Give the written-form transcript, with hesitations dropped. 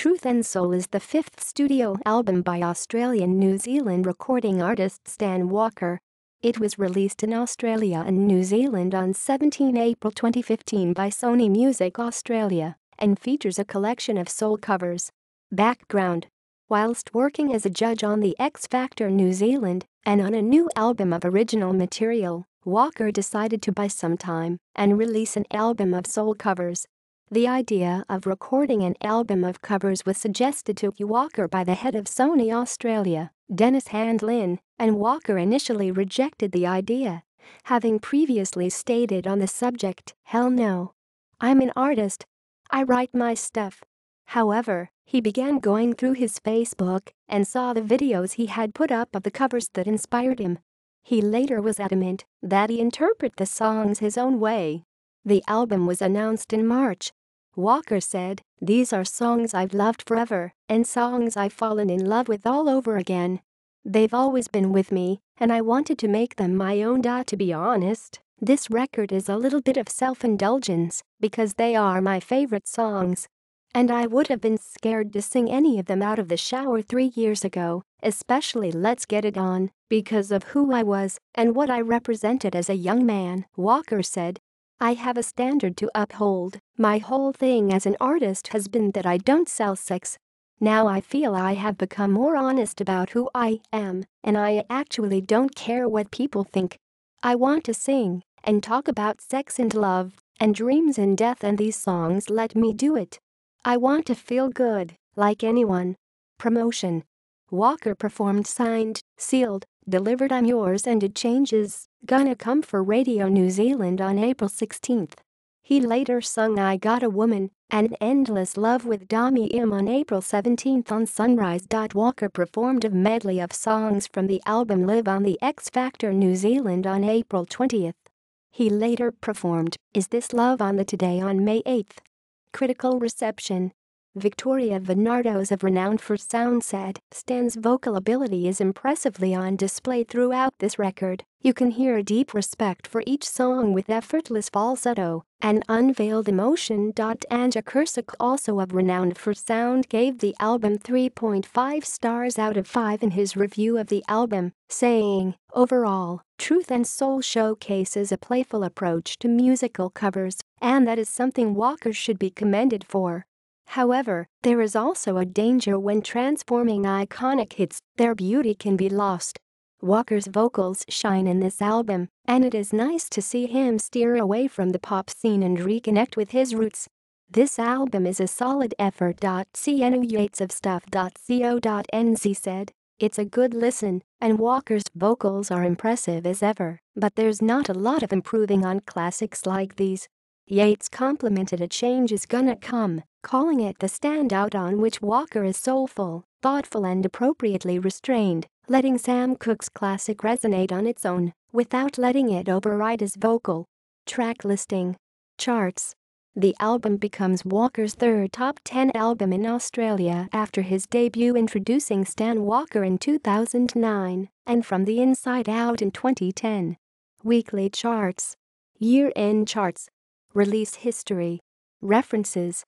Truth and Soul is the fifth studio album by Australian-New Zealand recording artist Stan Walker. It was released in Australia and New Zealand on 17 April 2015 by Sony Music Australia and features a collection of soul covers. Background: whilst working as a judge on the X Factor New Zealand and on a new album of original material, Walker decided to buy some time and release an album of soul covers. The idea of recording an album of covers was suggested to Walker by the head of Sony Australia, Dennis Handlin, and Walker initially rejected the idea, having previously stated on the subject, "Hell no. I'm an artist. I write my stuff." However, he began going through his Facebook and saw the videos he had put up of the covers that inspired him. He later was adamant that he interpret the songs his own way. The album was announced in March. Walker said, "These are songs I've loved forever and songs I've fallen in love with all over again. They've always been with me and I wanted to make them my own. To be honest, this record is a little bit of self-indulgence because they are my favorite songs. And I would have been scared to sing any of them out of the shower 3 years ago, especially Let's Get It On, because of who I was and what I represented as a young man," Walker said. "I have a standard to uphold. My whole thing as an artist has been that I don't sell sex. Now I feel I have become more honest about who I am, and I actually don't care what people think. I want to sing and talk about sex and love and dreams and death, and these songs let me do it. I want to feel good, like anyone." Promotion: Walker performed Signed, Sealed, Delivered I'm Yours and It Changes, Gonna Come for Radio New Zealand on April 16. He later sung I Got a Woman and Endless Love with Dami Im on April 17 on Sunrise. Walker performed a medley of songs from the album Live on the X Factor New Zealand on April 20. He later performed Is This Love on the Today on May 8. Critical reception: Victoria Venardos of Renowned for Sound said, "Stan's vocal ability is impressively on display throughout this record. You can hear a deep respect for each song with effortless falsetto and unveiled emotion." Anja Kursak, also of Renowned for Sound, gave the album 3.5 stars out of 5 in his review of the album, saying, "Overall, Truth and Soul showcases a playful approach to musical covers, and that is something Walker should be commended for. However, there is also a danger when transforming iconic hits, their beauty can be lost." Walker's vocals shine in this album, and it is nice to see him steer away from the pop scene and reconnect with his roots. "This album is a solid effort." CNU Yates of Stuff.co.nz said, "It's a good listen, and Walker's vocals are impressive as ever, but there's not a lot of improving on classics like these." Yates complimented A Change Is Gonna Come, calling it the standout on which Walker is soulful, thoughtful and appropriately restrained, letting Sam Cooke's classic resonate on its own, without letting it override his vocal. Track listing. Charts. The album becomes Walker's third top 10 album in Australia after his debut introducing Stan Walker in 2009 and From the Inside Out in 2010. Weekly charts. Year-end charts. Release history. References: